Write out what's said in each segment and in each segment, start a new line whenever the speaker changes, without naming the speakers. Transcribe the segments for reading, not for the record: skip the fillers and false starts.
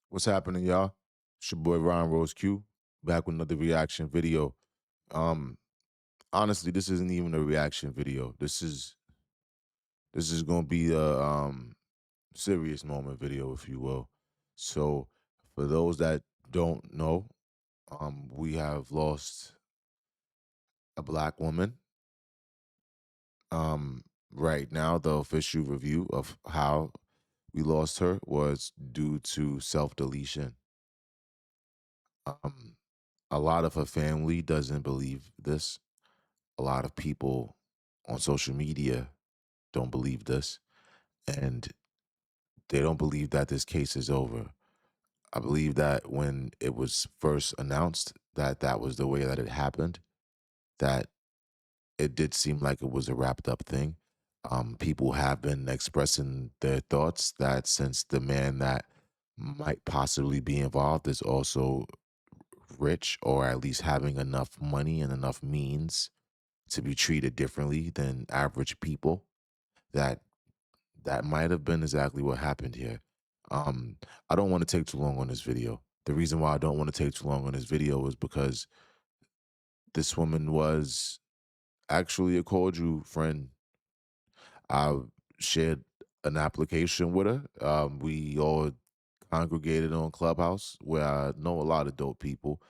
What's happening, y'all? It's your boy RottenRoseQ, back with another reaction video. Um, Honestly, this isn't even a reaction video. This is gonna be a serious moment video, if you will. So, for those that don't know, we have lost a black woman. Right now, the official review of how we lost her was due to self-deletion. Um, a lot of her family doesn't believe this. A lot of people on social media don't believe this, and they don't believe that this case is over. I believe that when it was first announced that that was the way that it happened, that it did seem like it was a wrapped up thing. People have been expressing their thoughts that since the man that might possibly be involved is also rich or at least having enough money and enough means to be treated differently than average people, that that might have been exactly what happened here. Um, I don't want to take too long on this video. The reason why I don't want to take too long on this video is because this woman was actually a cordial friend. I shared an application with her. We all congregated on Clubhouse, where I know a lot of dope people,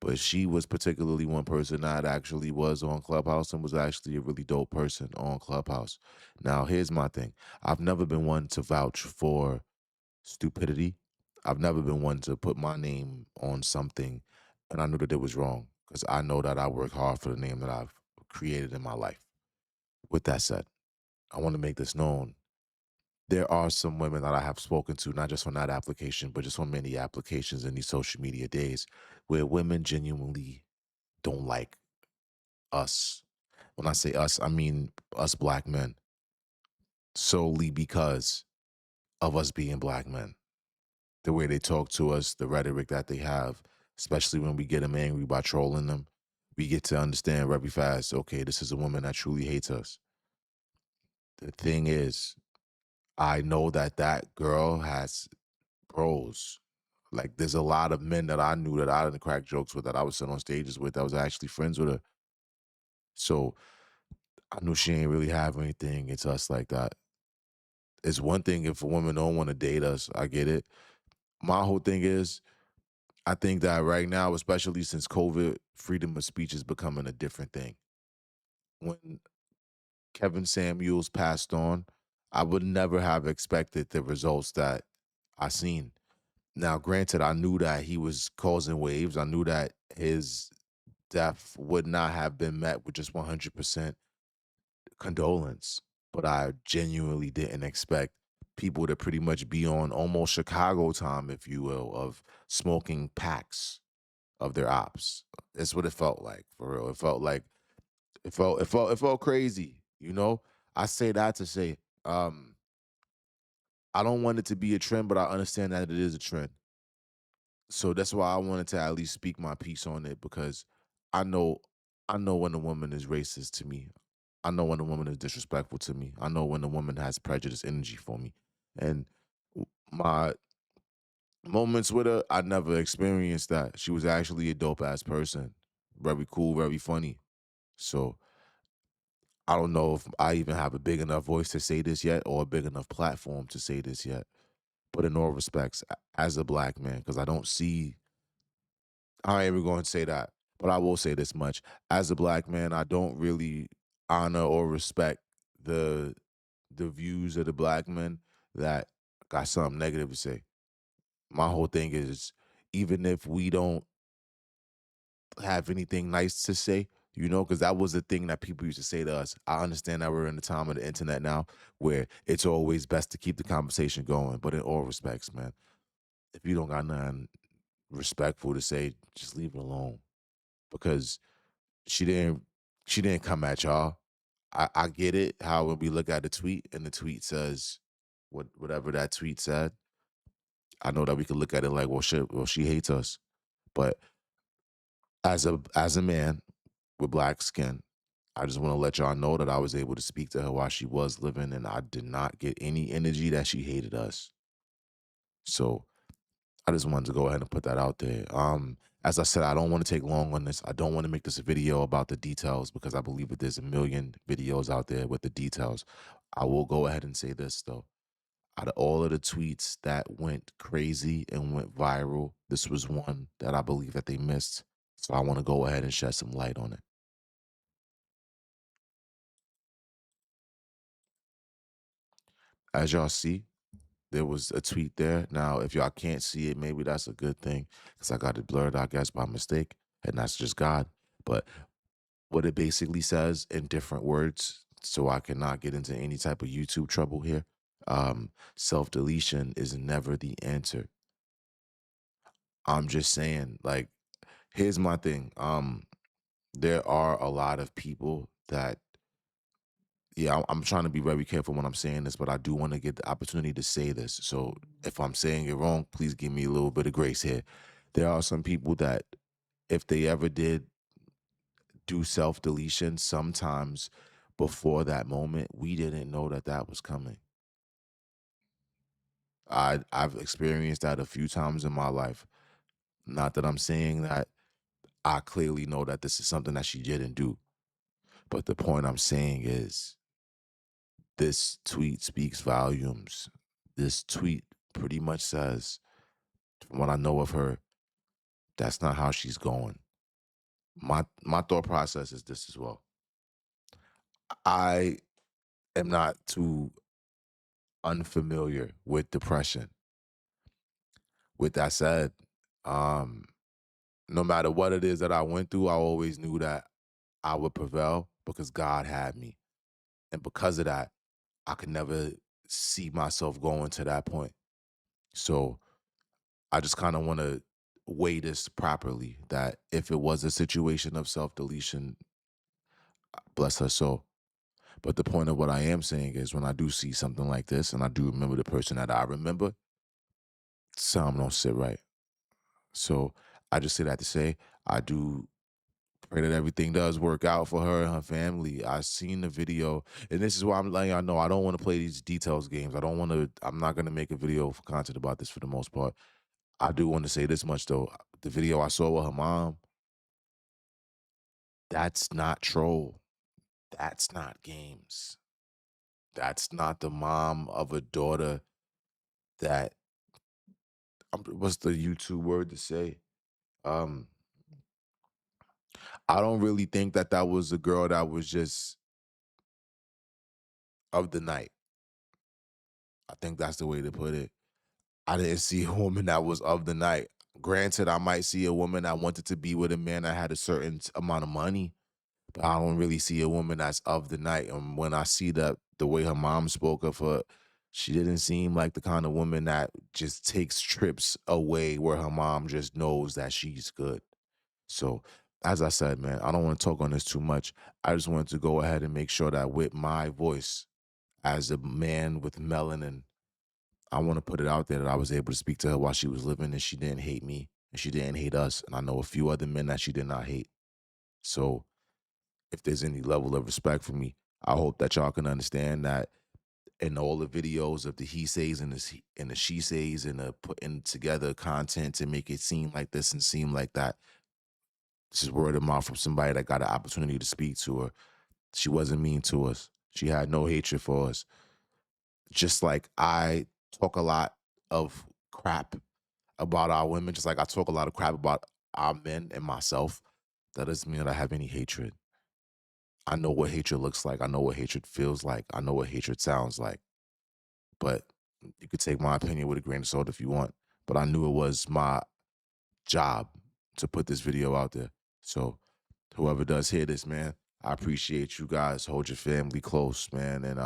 but she was particularly one person that actually was on Clubhouse and was actually a really dope person on Clubhouse. Now, here's my thing. I've never been one to vouch for stupidity. I've never been one to put my name on something and I knew that it was wrong because I know that I work hard for the name that I've created in my life. With that said, I want to make this known. There are some women that I have spoken to, not just on that application, but just on many applications in these social media days, where women genuinely don't like us. When I say us, I mean us black men, solely because of us being black men. The way they talk to us, the rhetoric that they have, especially when we get them angry by trolling them, we get to understand very fast, okay, this is a woman that truly hates us. The thing is, I know that that girl has pros. Like, there's a lot of men that I knew that I didn't crack jokes with, that I was sitting on stages with, that was actually friends with her. So I knew she ain't really have anything. It's us like that. It's one thing if a woman don't want to date us. I get it. My whole thing is, I think that right now, especially since COVID, freedom of speech is becoming a different thing. When Kevin Samuels passed on, I would never have expected the results that I seen. Now, granted, I knew that he was causing waves. I knew that his death would not have been met with just 100% condolence, but I genuinely didn't expect people to pretty much be on almost Chicago time, if you will, of smoking packs of their ops. That's what it felt like, for real. It felt like it felt crazy, you know? I say that to say, I don't want it to be a trend, but I understand that it is a trend. So that's why I wanted to at least speak my piece on it, because I know I know when a woman is racist to me. I know when a woman is disrespectful to me. I know when a woman has prejudice energy for me. And my moments with her, I never experienced that. She was actually a dope ass person. Very cool, very funny. So I don't know if I even have a big enough voice to say this yet, or a big enough platform to say this yet. But in all respects, as a black man, because I ain't even going to say that, but I will say this much. As a black man, I don't really honor or respect the the views of the black men that got something negative to say. My whole thing is, even if we don't have anything nice to say, because that was the thing that people used to say to us. I understand that we're in the time of the internet now, where it's always best to keep the conversation going. But in all respects, man, if you don't got nothing respectful to say, just leave it alone. Because she didn't she didn't come at y'all. I get it how when we look at the tweet and the tweet says whatever that tweet said, I know that we could look at it like, well, shit, well, she hates us. But as a man with black skin, I just want to let y'all know that I was able to speak to her while she was living, and I did not get any energy that she hated us. So I just wanted to go ahead and put that out there. As I said, I don't want to take long on this. I don't want to make this a video about the details because I believe that there's a million videos out there with the details. I will go ahead and say this though. Out of all of the tweets that went crazy and went viral, this was one that I believe that they missed. So I want to go ahead and shed some light on it. As y'all see, there was a tweet there. Now, if y'all can't see it, maybe that's a good thing because I got it blurred, I guess, by mistake, and that's just God. But what it basically says in different words, so I cannot get into any type of YouTube trouble here. Self deletion is never the answer. I'm just saying, like, here's my thing. There are a lot of people that, yeah, I'm trying to be very careful when I'm saying this, but I do want to get the opportunity to say this. So if I'm saying it wrong, please give me a little bit of grace here. There are some people that, if they ever did do self deletion, sometimes before that moment, we didn't know that that was coming. I've experienced that a few times in my life. Not that I'm saying that I clearly know that this is something that she didn't do, but the point I'm saying is this tweet speaks volumes. This tweet pretty much says, from what I know of her, that's not how she's going. My thought process is this as well. I am not too unfamiliar with depression. With that said, um, no matter what it is that I went through, I always knew that I would prevail because God had me. And because of that, I could never see myself going to that point. So I just kind of want to weigh this properly that if it was a situation of self deletion, bless her soul. But the point of what I am saying is when I do see something like this and I do remember the person that I remember, something don't sit right. So I just say that to say I do pray that everything does work out for her and her family. I seen the video, and this is why I'm letting y'all know I don't want to play these details games. I'm not gonna make a video for content about this for the most part. I do want to say this much though. The video I saw with her mom, that's not troll. That's not games. That's not the mom of a daughter that what's the YouTube word to say? Um, I don't really think that that was a girl that was just of the night. I think that's the way to put it. I didn't see a woman that was of the night. Granted, I might see a woman that wanted to be with a man that had a certain amount of money, but I don't really see a woman that's of the night. And when I see that the way her mom spoke of her, she didn't seem like the kind of woman that just takes trips away where her mom just knows that she's good. So, as I said, man, I don't want to talk on this too much. I just wanted to go ahead and make sure that with my voice as a man with melanin, I want to put it out there that I was able to speak to her while she was living and she didn't hate me and she didn't hate us. And I know a few other men that she did not hate. So if there's any level of respect for me, I hope that y'all can understand that in all the videos of the he says and and the she says and the putting together content to make it seem like this and seem like that. This is word of mouth from somebody that got an opportunity to speak to her. She wasn't mean to us. She had no hatred for us. Just like I talk a lot of crap about our women, just like I talk a lot of crap about our men and myself, that doesn't mean that I have any hatred. I know what hatred looks like. I know what hatred feels like. I know what hatred sounds like. But you could take my opinion with a grain of salt if you want. But I knew it was my job to put this video out there. So whoever does hear this, man, I appreciate you guys. Hold your family close, man. And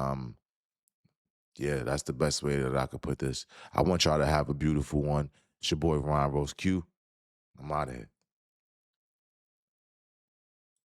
yeah, that's the best way that I could put this. I want y'all to have a beautiful one. It's your boy RottenRoseQ. I'm out of here.